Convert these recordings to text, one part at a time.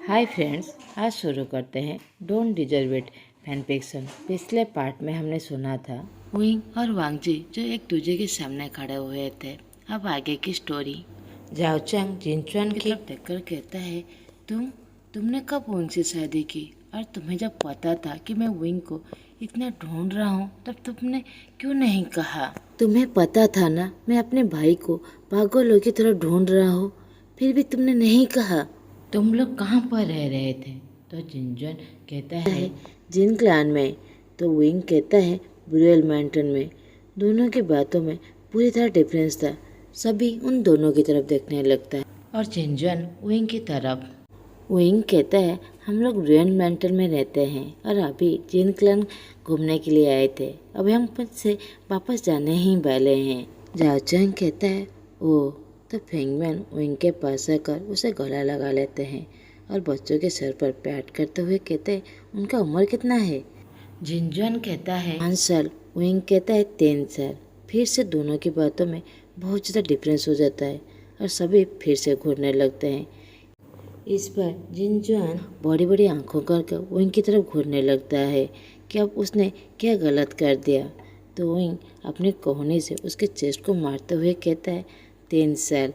Hi friends, आज शुरू करते हैं don't deserve it fan fiction. पिछले पार्ट में हमने सुना था विंग और वांगजी जो एक दूसरे के सामने खड़े हुए थे। अब आगे की स्टोरी। जाओ चंग जिनचुआन की तरफ देखकर कहता है, तुमने कब विंग से शादी की? और तुम्हें जब पता था कि मैं विंग को इतना ढूंढ रहा हूँ तब तुमने क्यों नहीं कहा? तुम्हें पता था ना मैं अपने भाई को पागलों की तरह ढूंढ रहा हूँ, फिर भी तुमने नहीं कहा। तुम लोग कहाँ पर रह रहे थे? तो जिनचुआन कहता है जिन क्लान में। तो विंग कहता है ब्रुएल माउंटेन में। दोनों की बातों में पूरी तरह डिफरेंस था। सभी उन दोनों की तरफ देखने लगता है और जिनचुआन विंग की तरफ। विंग कहता है हम लोग ब्रुएल माउंटेन में रहते हैं और अभी जिन क्लान घूमने के लिए आए थे। अभी हम खुद से वापस जाने ही वाले हैं। जाओ चंग कहता है ओह। तो फेंगमैन विंग के पास आकर उसे गला लगा लेते हैं और बच्चों के सर पर पैट करते हुए कहते हैं उनका उम्र कितना है? जिनचुआन कहता है 5 साल। विंग कहता है 3 साल। फिर से दोनों की बातों में बहुत ज़्यादा डिफरेंस हो जाता है और सभी फिर से घूरने लगते हैं। इस पर जिनचुआन बड़ी बड़ी आंखों करके विंग की तरफ घूरने लगता है कि अब उसने क्या गलत कर दिया। तो विंग अपनी कोहनी से उसके चेस्ट को मारते हुए कहता है 3 साल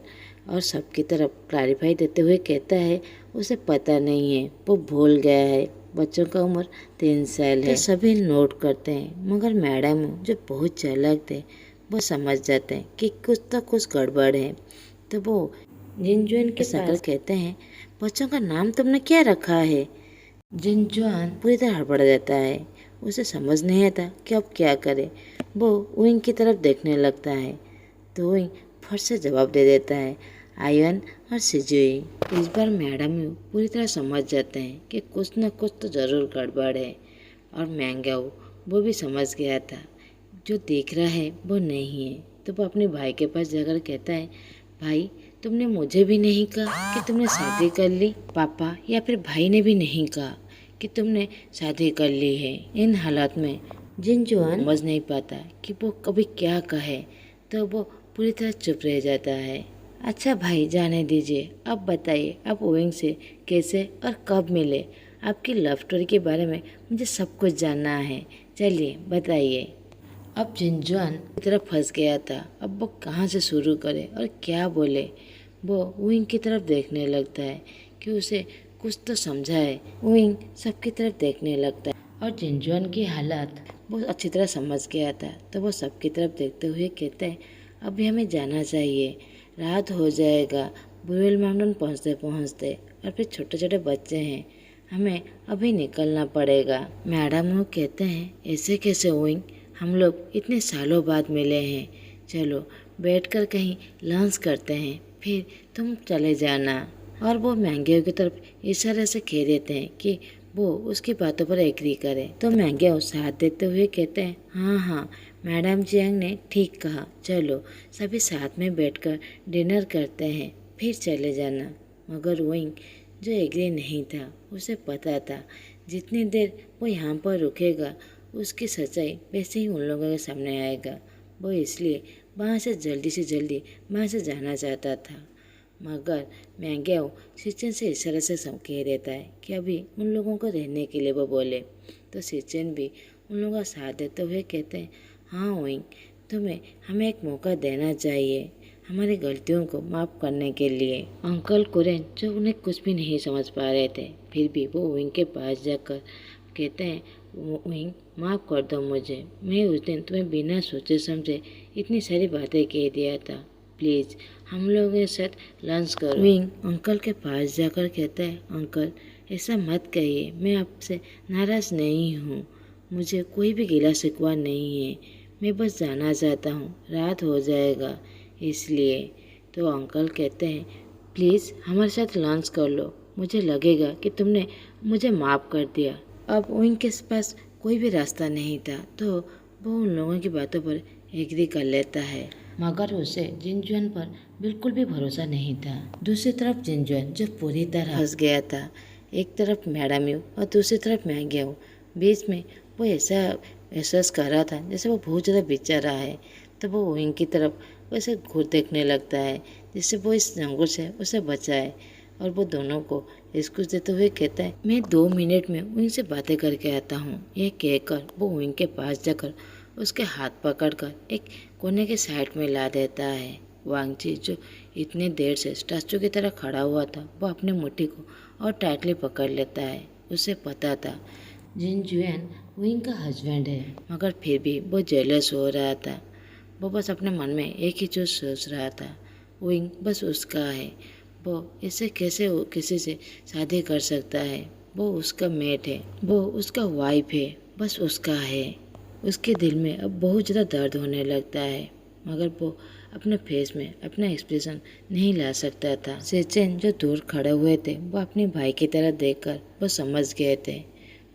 और सबकी तरफ क्लैरिफाई देते हुए कहता है उसे पता नहीं है, वो भूल गया है बच्चों का उम्र 3 साल है। तो सभी नोट करते हैं मगर मैडम जो बहुत चालाक थे वो समझ जाते हैं कि कुछ गड़बड़ है। तो वो जिनचुआन के पास कहते हैं बच्चों का नाम तुमने क्या रखा है? जिनचुआन पूरी तरह हड़बड़ा जाता है। उसे समझ नहीं आता कि अब क्या करे। वो विंग की तरफ देखने लगता है तो विंग फट से जवाब दे देता है आयन और सिजुई। इस बार मैडम पूरी तरह समझ जाते हैं कि कुछ न कुछ तो ज़रूर गड़बड़ है और मैंगाओ वो भी समझ गया था जो देख रहा है वो नहीं है। तो वो अपने भाई के पास जाकर कहता है भाई तुमने मुझे भी नहीं कहा कि तुमने शादी कर ली। पापा या फिर भाई ने भी नहीं कहा कि तुमने शादी कर ली है। इन हालात में जिनचुआन समझ नहीं पाता कि वो कभी क्या कहे तो वो पूरी तरह चुप रह जाता है। अच्छा भाई जाने दीजिए, अब बताइए आप विंग से कैसे और कब मिले? आपकी लव स्टोरी के बारे में मुझे सब कुछ जानना है, चलिए बताइए। अब जिनचुआन की तरफ फंस गया था। अब वो कहाँ से शुरू करे और क्या बोले। वो विंग की तरफ देखने लगता है कि उसे कुछ तो समझाए। विंग सबकी तरफ देखने लगता है और जिनचुआन की हालत वो अच्छी तरह समझ गया था। तो वो सबकी तरफ देखते हुए कहते हैं अभी हमें जाना चाहिए, रात हो जाएगा ब्रुएल माउंटेन पहुँचते पहुँचते और फिर छोटे छोटे बच्चे हैं, हमें अभी निकलना पड़ेगा। मैडम वो कहते हैं ऐसे कैसे विंग, हम लोग इतने सालों बाद मिले हैं, चलो बैठकर कहीं लंच करते हैं फिर तुम चले जाना। और वो मैंगाओ की तरफ इशारे से कह देते हैं कि वो उसकी बातों पर एग्री करे। तो मैंगाओ साथ देते हुए कहते हैं हाँ हाँ मैडम जियांग ने ठीक कहा, चलो सभी साथ में बैठकर डिनर करते हैं फिर चले जाना। मगर विंग जो एग्री नहीं था, उसे पता था जितनी देर वो यहाँ पर रुकेगा उसकी सच्चाई वैसे ही उन लोगों के सामने आएगा। वो इसलिए वहाँ से जल्दी वहाँ से जाना चाहता था। मगर मैंगाओ सिचेन से इशारे से कह देता है कि अभी उन लोगों को रहने के लिए वो बोले। तो सिचेन भी उन लोगों का साथ देते हुए कहते हैं हाँ विंग, तुम्हें हमें एक मौका देना चाहिए हमारी गलतियों को माफ़ करने के लिए। अंकल कुरेन जो उन्हें कुछ भी नहीं समझ पा रहे थे, फिर भी वो विंग के पास जाकर कहते हैं विंग माफ़ कर दो मुझे, मैं उस दिन तुम्हें बिना सोचे समझे इतनी सारी बातें कह दिया था, प्लीज़ हम लोगों के साथ लंच करो। विंग अंकल के पास जाकर कहता है अंकल ऐसा मत कहिए, मैं आपसे नाराज़ नहीं हूँ, मुझे कोई भी गिला शिकवा नहीं है, मैं बस जाना चाहता हूँ, रात हो जाएगा इसलिए। तो अंकल कहते हैं प्लीज़ हमारे साथ लंच कर लो, मुझे लगेगा कि तुमने मुझे माफ़ कर दिया। अब विंग के पास कोई भी रास्ता नहीं था तो वो उन लोगों की बातों पर एग्री कर लेता है। मगर उसे जिनचुआन पर बिल्कुल भी भरोसा नहीं था। दूसरी तरफ जिनचुआन जो पूरी तरह फंस गया था, एक तरफ मैडम यू और दूसरी तरफ मैंगाओ, बीच में वो ऐसा एहसास कर रहा था जैसे वो बहुत ज़्यादा बेचारा है। तो वो विंग की तरफ वैसे घूर देखने लगता है जिससे वो इस जंगल से उसे बचाए। और वो दोनों को एक्सक्यूज देते हुए कहता है, मैं 2 मिनट में विंग से बातें करके आता हूँ। यह कहकर वो विंग के पास जाकर उसके हाथ पकड़कर एक कोने के साइड में ला देता है। वांगजी जो इतने देर से स्टैचू की तरह खड़ा हुआ था, वो अपनी मुट्ठी को और टाइटली पकड़ लेता है। उसे पता था जिन जुएन विंग का हस्बैंड है, मगर फिर भी वो जेलस हो रहा था। वो बस अपने मन में एक ही चीज सोच रहा था, विंग बस उसका है। वो इससे कैसे किसी से शादी कर सकता है? वो उसका मेट है, वो उसका वाइफ है, बस उसका है। उसके दिल में अब बहुत ज़्यादा दर्द होने लगता है, मगर वो अपने फेस में अपना एक्सप्रेशन नहीं ला सकता था। सेचेन जो दूर खड़े हुए थे, वो अपने भाई की तरह देखकर वो समझ गए थे।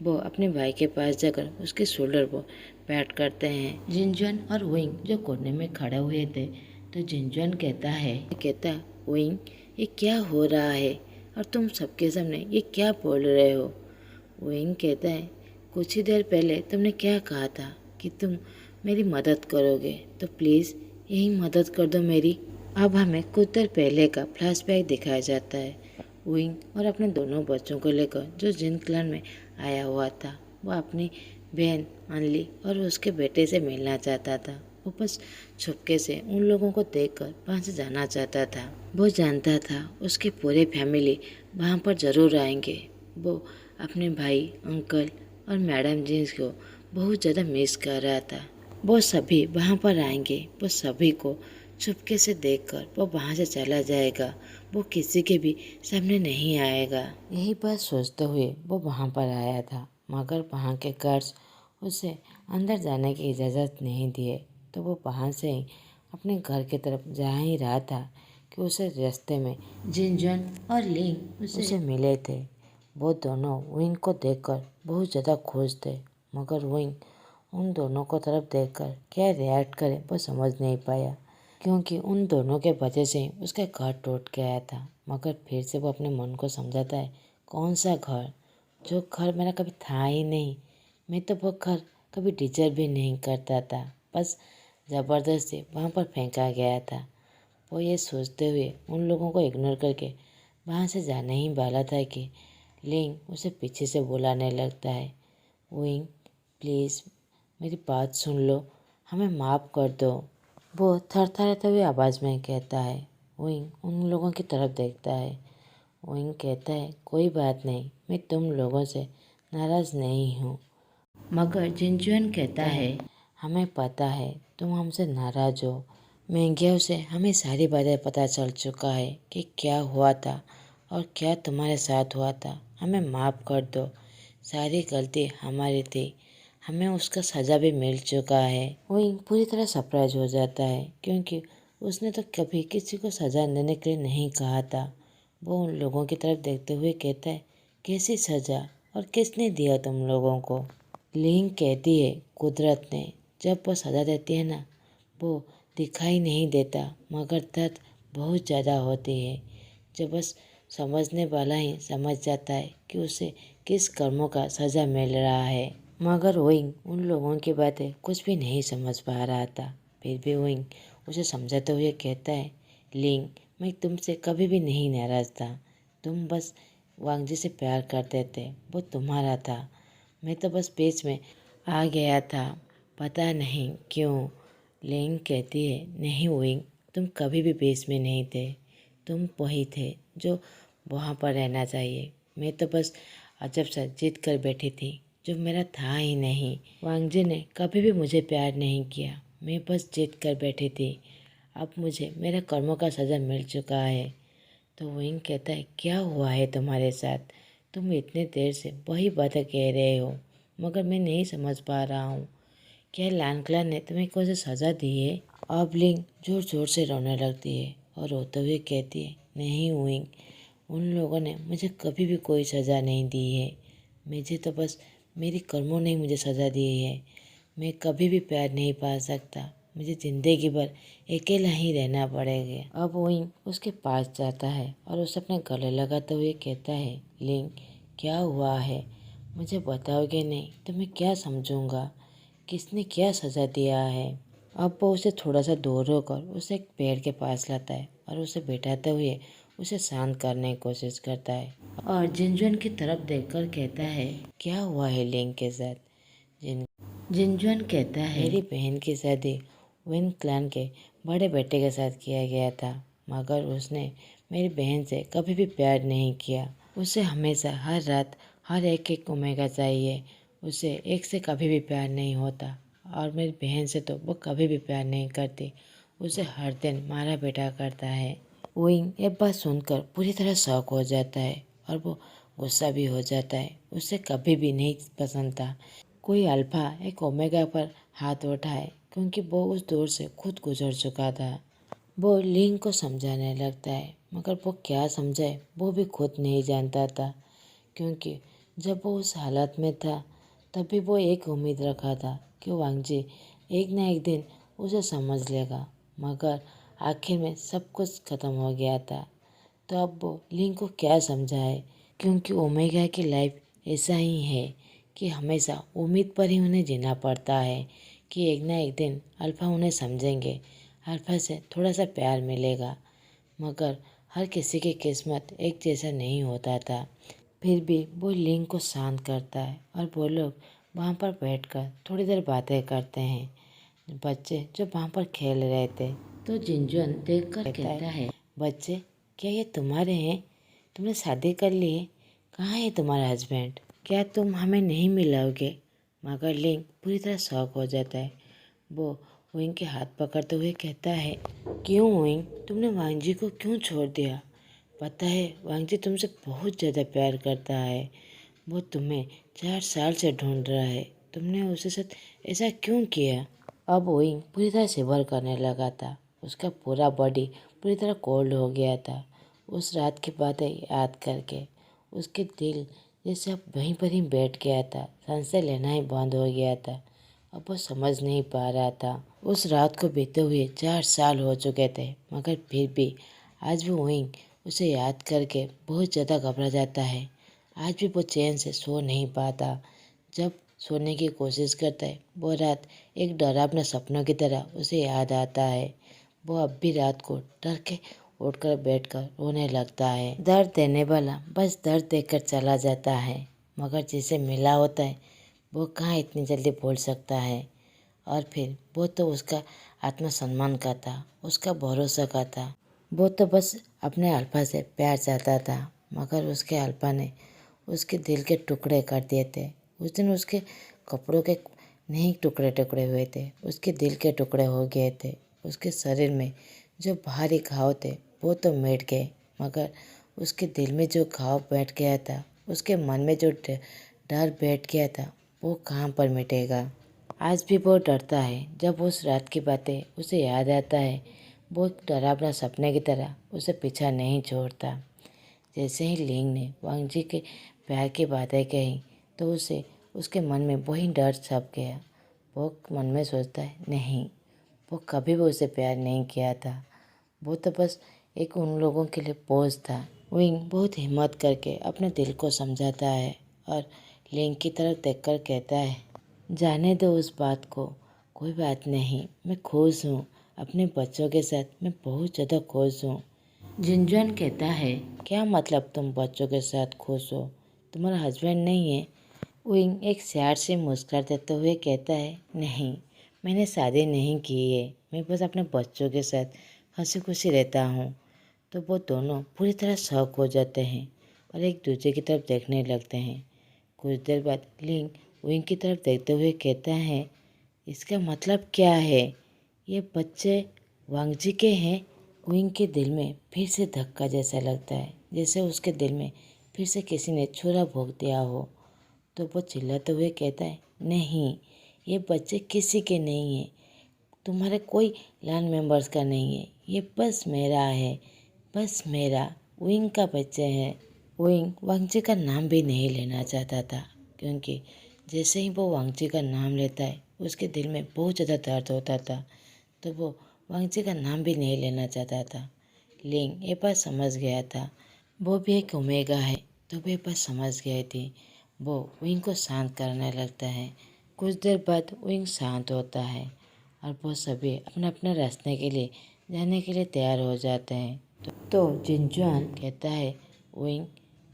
वो अपने भाई के पास जाकर उसके शोल्डर पर पैट करते हैं। जिनजुआन और विंग जो कोने में खड़े हुए थे, तो जिनजुआन कहता विंग, ये क्या हो रहा है और तुम सबके सामने ये क्या बोल रहे हो? विंग कहता है, कुछ ही देर पहले तुमने क्या कहा था कि तुम मेरी मदद करोगे, तो प्लीज़ यही मदद कर दो मेरी। अब हमें कुछ देर पहले का फ्लैशबैक दिखाया जाता है। विंग और अपने दोनों बच्चों को लेकर जो जिन क्लान में आया हुआ था, वह अपनी बहन अनली और उसके बेटे से मिलना चाहता था। वो बस छुपके से उन लोगों को देखकर वहाँ से जाना चाहता था। वो जानता था उसकी पूरी फैमिली वहाँ पर ज़रूर आएंगे। वो अपने भाई, अंकल और मैडम जीन्स को बहुत ज़्यादा मिस कर रहा था। वो सभी वहाँ पर आएंगे। वो सभी को चुपके से देखकर वो वहाँ से चला जाएगा। वो किसी के भी सामने नहीं आएगा। यही बात सोचते हुए वो वहाँ पर आया था, मगर वहाँ के गार्ड्स उसे अंदर जाने की इजाज़त नहीं दिए। तो वो वहाँ से ही अपने घर की तरफ जा ही रहा था कि उसे रास्ते में जिनजुआन और लिंग उसे मिले थे। वो दोनों विंग को देखकर बहुत ज़्यादा खुश थे, मगर विंग उन दोनों को तरफ देखकर क्या रिएक्ट करे वो समझ नहीं पाया, क्योंकि उन दोनों के वजह से ही उसका घर टूट गया था। मगर फिर से वो अपने मन को समझाता है, कौन सा घर? जो घर मेरा कभी था ही नहीं। मैं तो वो घर कभी डिजर्व भी नहीं करता था, बस ज़बरदस्ती वहाँ पर फेंका गया था। वो ये सोचते हुए उन लोगों को इग्नोर करके वहाँ से जाने ही वाला था कि लिंग उसे पीछे से बुलाने लगता है, विंग प्लीज़ मेरी बात सुन लो, हमें माफ़ कर दो। वो थरथराते हुए आवाज़ में कहता है। विंग उन लोगों की तरफ देखता है। विंग कहता है, कोई बात नहीं, मैं तुम लोगों से नाराज़ नहीं हूँ। मगर जिनजुआन कहता है, हमें पता है तुम हमसे नाराज़ हो। मैंगियाओ से हमें सारी बातें पता चल चुका है कि क्या हुआ था और क्या तुम्हारे साथ हुआ था। हमें माफ़ कर दो, सारी गलती हमारी थी, हमें उसका सज़ा भी मिल चुका है। विंग पूरी तरह सरप्राइज हो जाता है, क्योंकि उसने तो कभी किसी को सज़ा देने के लिए नहीं कहा था। वो उन लोगों की तरफ देखते हुए कहता है, कैसी सज़ा और किसने दिया तुम लोगों को? लिंग कहती है, कुदरत ने। जब वो सज़ा देती है ना, वो दिखाई नहीं देता, मगर दर्द बहुत ज़्यादा होती है। जब बस समझने वाला ही समझ जाता है कि उसे किस कर्मों का सज़ा मिल रहा है। मगर विंग उन लोगों की बातें कुछ भी नहीं समझ पा रहा था। फिर भी विंग उसे समझाते हुए कहता है, लिंग मैं तुमसे कभी भी नहीं नाराज़ था। तुम बस वांगजी से प्यार करते थे, वो तुम्हारा था। मैं तो बस बीच में आ गया था, पता नहीं क्यों। लिंग कहती है, नहीं विंग, तुम कभी भी बीच में नहीं थे। तुम वही थे जो वहाँ पर रहना चाहिए। मैं तो बस अजब सा जिद कर बैठी थी, जो मेरा था ही नहीं। वांगजी ने कभी भी मुझे प्यार नहीं किया, मैं बस जिद कर बैठी थी। अब मुझे मेरे कर्मों का सज़ा मिल चुका है। तो विंग कहता है, क्या हुआ है तुम्हारे साथ? तुम इतने देर से वही बातें कह रहे हो, मगर मैं नहीं समझ पा रहा हूँ। क्या लानक्ला ने तुम्हें कोई सी सज़ा दी है? अब लिंग जोर जोर से रोने लगती है और रोते हुए कहती है, नहीं विंग, उन लोगों ने मुझे कभी भी कोई सज़ा नहीं दी है। मुझे तो बस मेरी कर्मों ने मुझे सज़ा दी है। मैं कभी भी प्यार नहीं पा सकता, मुझे ज़िंदगी भर अकेला ही रहना पड़ेगा। अब विंग उसके पास जाता है और उसे अपने गले लगाते हुए कहता है, लिंग क्या हुआ है? मुझे बताओगे नहीं तो मैं क्या समझूंगा? किसने क्या सज़ा दिया है? अब वो उसे थोड़ा सा दूर होकर उसे एक पेड़ के पास लाता है और उसे बैठाते हुए उसे शांत करने की कोशिश करता है और जिनजुन की तरफ देखकर कहता है, क्या हुआ है लिंग के साथ? जिनजुन कहता है, मेरी बहन की शादी विंग क्लैन के बड़े बेटे के साथ किया गया था, मगर उसने मेरी बहन से कभी भी प्यार नहीं किया। उसे हमेशा हर रात हर एक ओमेगा चाहिए। उसे एक से कभी भी प्यार नहीं होता और मेरी बहन से तो वो कभी भी प्यार नहीं करती। उसे हर दिन मारा बेटा करता है। विंग ये बात सुनकर पूरी तरह शॉक हो जाता है और वो गुस्सा भी हो जाता है। उसे कभी भी नहीं पसंद था कोई अल्फा एक ओमेगा पर हाथ उठाए, क्योंकि वो उस दौर से खुद गुजर चुका था। वो लिंग को समझाने लगता है, मगर वो क्या समझाए वो भी खुद नहीं जानता था, क्योंकि जब वो उस हालत में था तभी वो एक उम्मीद रखा था कि वांगजी एक न एक दिन उसे समझ लेगा, मगर आखिर में सब कुछ खत्म हो गया था। तो अब वो लिंग को क्या समझाए, क्योंकि ओमेगा की लाइफ ऐसा ही है कि हमेशा उम्मीद पर ही उन्हें जीना पड़ता है कि एक ना एक दिन अल्फा उन्हें समझेंगे, अल्फा से थोड़ा सा प्यार मिलेगा। मगर हर किसी की किस्मत एक जैसा नहीं होता था। फिर भी वो लिंग को शांत करता है और वो लोग वहाँ पर बैठकर थोड़ी देर बातें करते हैं। बच्चे जो वहाँ पर खेल रहे थे, तो जिनजुन देखकर कहता है, बच्चे क्या ये तुम्हारे हैं? तुमने शादी कर ली है? कहाँ है तुम्हारा हस्बैंड? क्या तुम हमें नहीं मिलाओगे? मगर लिंग पूरी तरह शॉक हो जाता है। वो विंग के हाथ पकड़ते हुए कहता है, क्यों विंग, तुमने वांगजी को क्यों छोड़ दिया? पता है वांगजी तुमसे बहुत ज़्यादा प्यार करता है। वो तुम्हें 4 साल से ढूंढ रहा है। तुमने उसके साथ ऐसा क्यों किया? अब विंग पूरी तरह शिवर करने लगा था। उसका पूरा बॉडी पूरी तरह कोल्ड हो गया था। उस रात की बातें याद करके उसके दिल जैसे अब वहीं पर ही बैठ गया था। सांसें लेना ही बंद हो गया था। अब वो समझ नहीं पा रहा था। उस रात को बीते हुए 4 साल हो चुके थे, मगर फिर भी आज भी विंग उसे याद करके बहुत ज़्यादा घबरा जाता है। आज भी वो चैन से सो नहीं पाता। जब सोने की कोशिश करता है, वो रात एक डरावना सपनों की तरह उसे याद आता है। वो अब भी रात को डर के उठकर बैठकर रोने लगता है। दर्द देने वाला बस दर्द देकर चला जाता है, मगर जिसे मिला होता है वो कहाँ इतनी जल्दी भूल सकता है। और फिर वो तो उसका आत्मसम्मान का था, उसका भरोसा का था। वो तो बस अपने अल्फा से प्यार चाहता था, मगर उसके अल्फा ने उसके दिल के टुकड़े कर दिए थे। उस दिन उसके कपड़ों के नहीं टुकड़े टुकड़े हुए थे, उसके दिल के टुकड़े हो गए थे। उसके शरीर में जो भारी घाव थे वो तो मिट गए, मगर उसके दिल में जो घाव बैठ गया था, उसके मन में जो डर बैठ गया था, वो कहाँ पर मिटेगा। आज भी वो डरता है। जब उस रात की बातें उसे याद आता है, वो डरावना सपने की तरह उसे पीछा नहीं छोड़ता। जैसे ही लिंग ने वांगजी के प्यार की बातें कही, तो उसे उसके मन में वही डर छप गया। वो मन में सोचता है, नहीं, वो कभी भी उसे प्यार नहीं किया था। वो तो बस एक उन लोगों के लिए बोझ था। विंग बहुत हिम्मत करके अपने दिल को समझाता है और लिंग की तरफ देखकर कहता है, जाने दो उस बात को, कोई बात नहीं, मैं खुश हूँ। अपने बच्चों के साथ मैं बहुत ज़्यादा खुश हूँ। जिनजुन कहता है, क्या मतलब तुम बच्चों के साथ खुश हो? तुम्हारा हस्बैंड नहीं है? विंग एक सैड से मुस्कुरा देते हुए कहता है, नहीं, मैंने शादी नहीं की है। मैं बस अपने बच्चों के साथ हंसी खुशी रहता हूँ। तो वो दोनों पूरी तरह शॉक हो जाते हैं और एक दूसरे की तरफ देखने लगते हैं। कुछ देर बाद लिंग विंग की तरफ देखते हुए कहता है, इसका मतलब क्या है? ये बच्चे वांगजी के हैं? विंग के दिल में फिर से धक्का जैसा लगता है, जैसे उसके दिल में फिर से किसी ने छुरा भोंक दिया हो। तो वो चिल्लाते हुए कहता है, नहीं, ये बच्चे किसी के नहीं हैं। तुम्हारे कोई लैंड मेंबर्स का नहीं है। ये बस मेरा है, बस मेरा विंग का बच्चे हैं। विंग वांगजी का नाम भी नहीं लेना चाहता था, क्योंकि जैसे ही वो वांगजी का नाम लेता है उसके दिल में बहुत ज़्यादा दर्द होता था। तो वो वांगजी का नाम भी नहीं लेना चाहता था। लिंग ये बात समझ गया था। वो भी एक ओमेगा है, तो वो ये बात समझ गई थी। वो विंग को शांत करने लगता है। कुछ देर बाद विंग शांत होता है और वो सभी अपने अपने रास्ते के लिए जाने के लिए तैयार हो जाते हैं। तो जिनजुआन कहता है, विंग,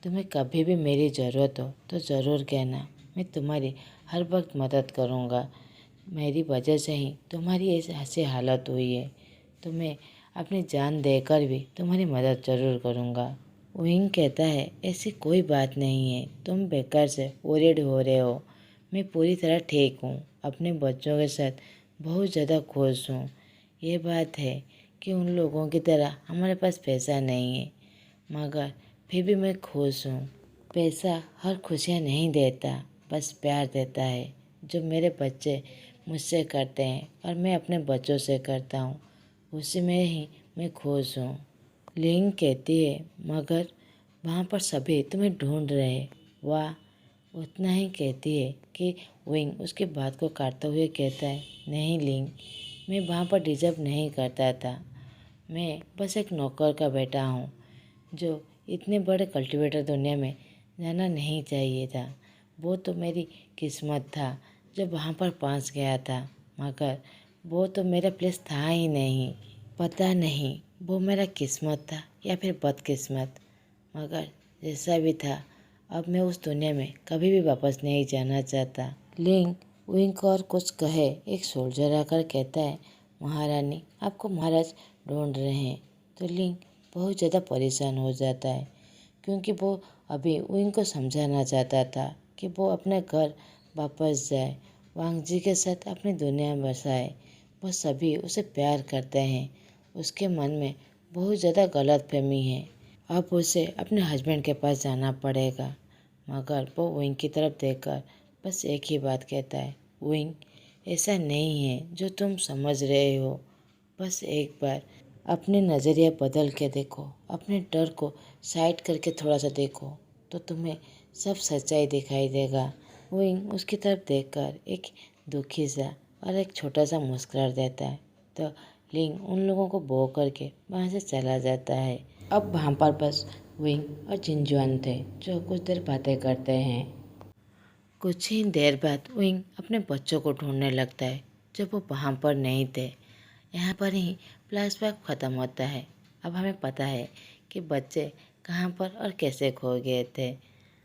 तुम्हें कभी भी मेरी ज़रूरत हो तो ज़रूर कहना, मैं तुम्हारी हर वक्त मदद करूँगा। मेरी वजह से ही तुम्हारी ऐसी हालत हुई है, तो मैं अपनी जान देकर भी तुम्हारी मदद ज़रूर करूँगा। विंग कहता है, ऐसी कोई बात नहीं है, तुम बेकार से वरीड हो रहे हो। मैं पूरी तरह ठीक हूँ, अपने बच्चों के साथ बहुत ज़्यादा खुश हूँ। ये बात है कि उन लोगों की तरह हमारे पास पैसा नहीं है, मगर फिर भी मैं खुश हूँ। पैसा हर खुशियाँ नहीं देता, बस प्यार देता है, जो मेरे बच्चे मुझसे करते हैं और मैं अपने बच्चों से करता हूँ, उसी में ही मैं खुश हूँ। लिंग कहती है, मगर वहाँ पर सभी तुम्हें ढूंढ रहे हैं। वाह। उतना ही कहती है कि विंग उसकी बात को काटते हुए कहता है, नहीं लिंग, मैं वहाँ पर डिजर्व नहीं करता था। मैं बस एक नौकर का बेटा हूँ, जो इतने बड़े कल्टीवेटर दुनिया में जाना नहीं चाहिए था। वो तो मेरी किस्मत था जो वहाँ पर पहुँच गया था, मगर वो तो मेरा प्लेस था ही नहीं। पता नहीं वो मेरा किस्मत था या फिर बदकिस्मत, मगर जैसा भी था, अब मैं उस दुनिया में कभी भी वापस नहीं जाना चाहता। लिंग विंग को और कुछ कहे, एक सोल्जर आकर कहता है, महारानी, आपको महाराज ढूंढ रहे हैं। तो लिंग बहुत ज़्यादा परेशान हो जाता है, क्योंकि वो अभी विंग को समझाना चाहता था कि वो अपने घर वापस जाए, वांग जी के साथ अपनी दुनिया बसाए। वो सभी उसे प्यार करते हैं, उसके मन में बहुत ज़्यादा गलतफहमी है। अब उसे अपने हस्बैंड के पास जाना पड़ेगा, मगर वो विंग की तरफ देखकर बस एक ही बात कहता है, विंग, ऐसा नहीं है जो तुम समझ रहे हो। बस एक बार अपने नज़रिया बदल के देखो, अपने डर को साइड करके थोड़ा सा देखो, तो तुम्हें सब सच्चाई दिखाई देगा। विंग उसकी तरफ देखकर एक दुखी सा और एक छोटा सा मुस्कुरा देता है। तो लिंग उन लोगों को बो करके वहाँ से चला जाता है। अब वहाँ पर बस विंग और जिनजुआन थे, जो कुछ देर बातें करते हैं। कुछ ही देर बाद विंग अपने बच्चों को ढूंढने लगता है, जब वो वहाँ पर नहीं थे। यहाँ पर ही फ्लैशबैक ख़त्म होता है। अब हमें पता है कि बच्चे कहाँ पर और कैसे खो गए थे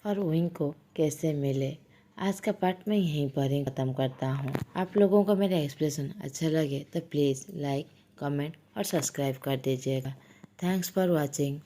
और विंग को कैसे मिले। आज का पार्ट मैं यहीं पर ही ख़त्म करता हूँ। आप लोगों को मेरा एक्सप्रेशन अच्छा लगे तो प्लीज़ लाइक, कमेंट और सब्सक्राइब कर दीजिएगा। Thanks for watching.